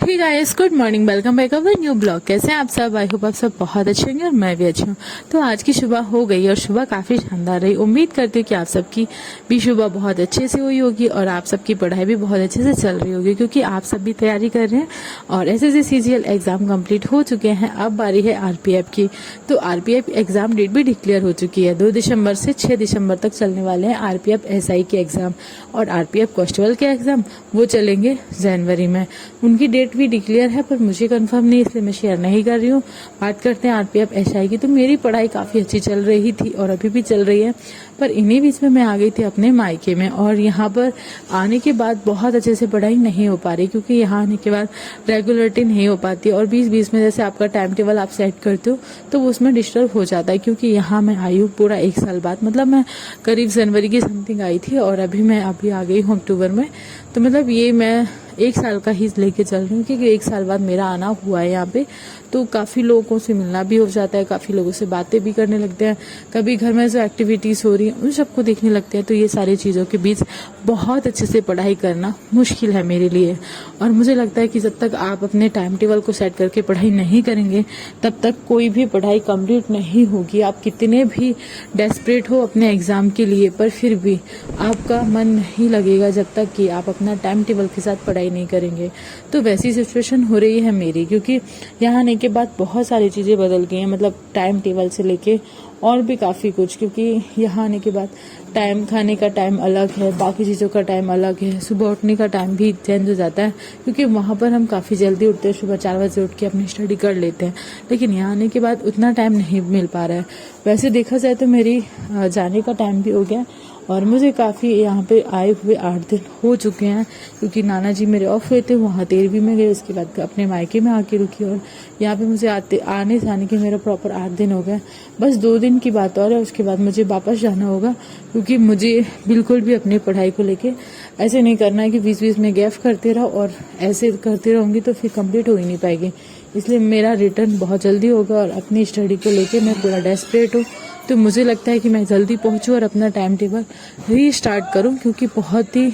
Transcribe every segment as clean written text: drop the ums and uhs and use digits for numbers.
Hey guys, good morning, welcome back our new blog. कैसे हैं आप सब? आई होप आप सब बहुत अच्छे होंगे और मैं भी अच्छी हूँ। तो आज की सुबह हो गई और सुबह काफी शानदार रही। उम्मीद करती हूँ कि आप सबकी भी सुबह बहुत अच्छे से हुई होगी और आप सबकी पढ़ाई भी बहुत अच्छे से चल रही होगी, क्योंकि आप सब भी तैयारी कर रहे हैं और एसएससी सीजीएल एग्जाम कंप्लीट हो चुके हैं। अब बारी है आरपीएफ की। तो आरपीएफ एग्जाम डेट भी डिक्लेयर हो चुकी है। 2 दिसंबर से 6 दिसंबर तक चलने वाले हैं आरपीएफ एसआई के एग्जाम, और आरपीएफ कांस्टेबल के एग्जाम वो चलेंगे जनवरी में। उनकी डेट भी डिक्लेयर है पर मुझे कंफर्म नहीं, इसलिए मैं शेयर नहीं कर रही हूँ। बात करते हैं आरपीएफ एसआई की। तो मेरी पढ़ाई काफी अच्छी चल रही थी और अभी भी चल रही है, पर इन्हीं बीच में मैं आ गई थी अपने मायके में, और यहाँ पर आने के बाद बहुत अच्छे से पढ़ाई नहीं हो पा रही, क्योंकि यहाँ आने के बाद रेगुलरिटी नहीं हो पाती और बीच बीच में जैसे आपका टाइम टेबल आप सेट करते हो तो वो उसमें डिस्टर्ब हो जाता है। क्योंकि यहाँ मैं आई हूँ पूरा 1 साल बाद, मतलब मैं करीब जनवरी की समथिंग आई थी और मैं अभी आ गई हूँ अक्टूबर में। तो मतलब ये मैं 1 साल का ही लेके चल रही हूँ, क्योंकि 1 साल बाद मेरा आना हुआ है यहाँ पे। तो काफी लोगों से मिलना भी हो जाता है, काफी लोगों से बातें भी करने लगते हैं, कभी घर में जो एक्टिविटीज हो रही है उन सबको देखने लगते हैं। तो ये सारी चीजों के बीच बहुत अच्छे से पढ़ाई करना मुश्किल है मेरे लिए। और मुझे लगता है कि जब तक आप अपने टाइम टेबल को सेट करके पढ़ाई नहीं करेंगे तब तक कोई भी पढ़ाई कंप्लीट नहीं होगी। आप कितने भी डेस्परेट हो अपने एग्जाम के लिए, पर फिर भी आपका मन नहीं लगेगा जब तक कि आप अपना टाइम टेबल के साथ पढ़ाई नहीं करेंगे। तो वैसी सिचुएशन हो रही है मेरी, क्योंकि यहाँ आने के बाद बहुत सारी चीजें बदल गई हैं, मतलब टाइम टेबल से लेके और भी काफी कुछ। क्योंकि यहाँ आने के बाद टाइम, खाने का टाइम अलग है, बाकी चीजों का टाइम अलग है, सुबह उठने का टाइम भी चेंज हो जाता है, क्योंकि वहां पर हम काफी जल्दी उठते हैं, सुबह 4 बजे उठ के अपनी स्टडी कर लेते हैं। लेकिन यहाँ आने के बाद उतना टाइम नहीं मिल पा रहा है। वैसे देखा जाए तो मेरी जाने का टाइम भी हो गया और मुझे काफी यहाँ पे आए हुए 8 दिन हो चुके हैं, क्योंकि नाना जी मेरे ऑफ हुए थे, वहाँ 13वीं में गए, उसके बाद अपने मायके में आके रुकी और यहाँ पे मुझे आने जाने के मेरा प्रॉपर 8 दिन हो गए। बस 2 दिन की बात और है, उसके बाद मुझे वापस जाना होगा, क्योंकि मुझे बिल्कुल भी अपनी पढ़ाई को लेके ऐसे नहीं करना है कि बीच बीच में गैप करते रहो, और ऐसे करते रहूंगी तो फिर कंप्लीट हो ही नहीं पाएगी। इसलिए मेरा रिटर्न बहुत जल्दी होगा और अपनी स्टडी को लेके मैं पूरा डेस्परेट हूँ। तो मुझे लगता है कि मैं जल्दी पहुंचूं और अपना टाइम टेबल रीस्टार्ट करूं, क्योंकि बहुत ही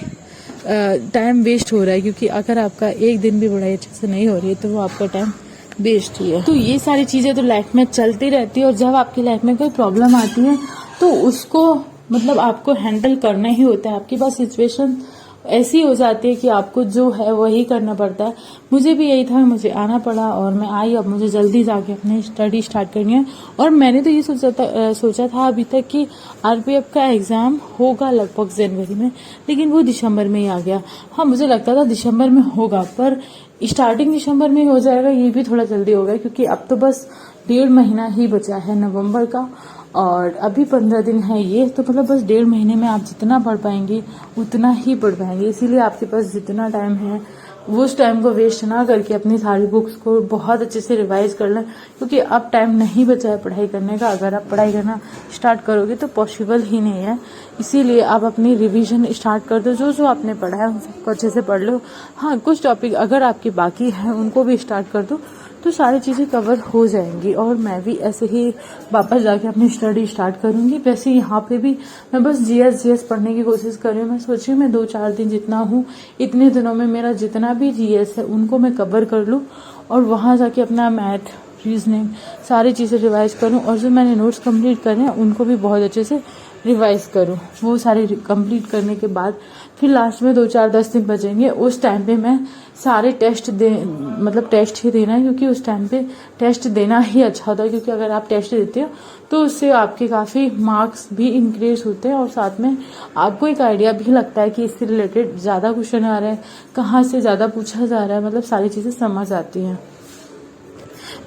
टाइम वेस्ट हो रहा है। क्योंकि अगर आपका एक दिन भी पढ़ाई अच्छे से नहीं हो रही है तो वो आपका टाइम वेस्ट ही है। तो ये सारी चीजें तो लाइफ में चलती रहती है, और जब आपकी लाइफ में कोई प्रॉब्लम आती है तो उसको मतलब आपको हैंडल करना ही होता है। आपके पास सिचुएशन ऐसी हो जाती है कि आपको जो है वही करना पड़ता है। मुझे भी यही था, मुझे आना पड़ा और मैं आई। अब मुझे जल्दी जाके अपनी स्टडी स्टार्ट करनी है। और मैंने तो ये सोचा था अभी तक कि आरपीएफ का एग्जाम होगा लगभग जनवरी में, लेकिन वो दिसंबर में ही आ गया। हाँ, मुझे लगता था दिसंबर में होगा, पर स्टार्टिंग दिसंबर में हो जाएगा ये भी थोड़ा जल्दी हो गया, क्योंकि अब तो बस 1.5 महीना ही बचा है नवंबर का, और अभी 15 दिन है ये। तो मतलब बस 1.5 महीने में आप जितना पढ़ पाएंगे उतना ही पढ़ पाएंगे। इसीलिए आपके पास जितना टाइम है वो उस टाइम को वेस्ट ना करके अपनी सारी बुक्स को बहुत अच्छे से रिवाइज कर लें, क्योंकि अब टाइम नहीं बचा है पढ़ाई करने का। अगर आप पढ़ाई करना स्टार्ट करोगे तो पॉसिबल ही नहीं है। इसीलिए आप अपनी रिवीजन स्टार्ट कर दो, जो जो आपने पढ़ा है उन सबको अच्छे से पढ़ लो। हाँ, कुछ टॉपिक अगर आपके बाकी है उनको भी स्टार्ट कर दो, तो सारी चीजें कवर हो जाएंगी। और मैं भी ऐसे ही वापस जाके अपनी स्टडी स्टार्ट करूंगी। वैसे यहाँ पे भी मैं बस जीएस पढ़ने की कोशिश कर रही हूँ। मैं सोच रही हूँ मैं 2-4 दिन जितना हूँ, इतने दिनों में मेरा जितना भी जीएस है उनको मैं कवर कर लूँ, और वहां जाके अपना मैथ, रीजनिंग सारी चीजें रिवाइज करूँ, और जो मैंने नोट्स कंप्लीट करे हैं उनको भी बहुत अच्छे से रिवाइज करूँ। वो सारे कंप्लीट करने के बाद फिर लास्ट में 2-4-10 दिन बचेंगे, उस टाइम पे मैं सारे टेस्ट मतलब टेस्ट ही देना है, क्योंकि उस टाइम पे टेस्ट देना ही अच्छा होता है। क्योंकि अगर आप टेस्ट देते हो तो उससे आपके काफी मार्क्स भी इंक्रीज होते हैं, और साथ में आपको एक आइडिया भी लगता है कि इससे रिलेटेड ज्यादा क्वेश्चन आ रहे हैं, कहाँ से ज्यादा पूछा जा रहा है, मतलब सारी चीजें समझ आती हैं।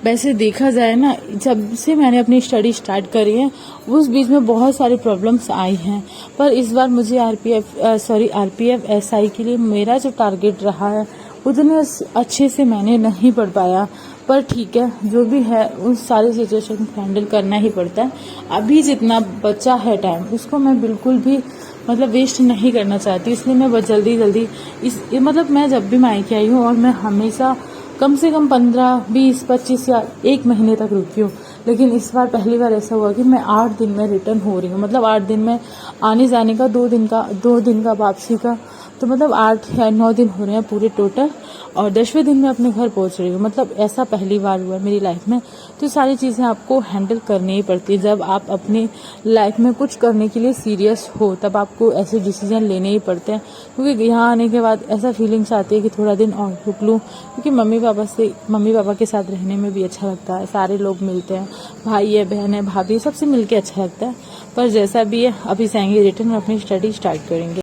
वैसे देखा जाए ना, जब से मैंने अपनी स्टडी स्टार्ट करी है उस बीच में बहुत सारी प्रॉब्लम्स आई हैं, पर इस बार मुझे आरपीएफ एसआई के लिए मेरा जो टारगेट रहा है उतने अच्छे से मैंने नहीं पढ़ पाया। पर ठीक है, जो भी है उस सारी सिचुएशन को हैंडल करना ही पड़ता है। अभी जितना बचा है टाइम उसको मैं बिल्कुल भी मतलब वेस्ट नहीं करना चाहती, इसलिए मैं बहुत जल्दी मतलब मैं जब भी मायके आई हूँ और मैं हमेशा कम से कम 15, 20, 25 या 1 महीने तक रुकी हूँ। लेकिन इस बार पहली बार ऐसा हुआ कि मैं 8 दिन में रिटर्न हो रही हूँ, मतलब 8 दिन में आने जाने का, 2 दिन का वापसी का, तो मतलब 8 या 9 दिन हो रहे हैं पूरे टोटल। और 10वें दिन मैं अपने घर पहुंच रही हूँ। मतलब ऐसा पहली बार हुआ मेरी लाइफ में। तो सारी चीज़ें आपको हैंडल करनी ही पड़ती है। जब आप अपनी लाइफ में कुछ करने के लिए सीरियस हो तब आपको ऐसे डिसीजन लेने ही पड़ते हैं। क्योंकि यहाँ आने के बाद ऐसा फीलिंग्स आती है कि थोड़ा दिन और रुक लूँ, क्योंकि मम्मी पापा के साथ रहने में भी अच्छा लगता है। सारे लोग मिलते हैं, भाई है, बहन है, भाभी, सबसे मिलके अच्छा लगता है। पर जैसा भी है अभी जाएंगे रिटर्न और अपनी स्टडी स्टार्ट करेंगे।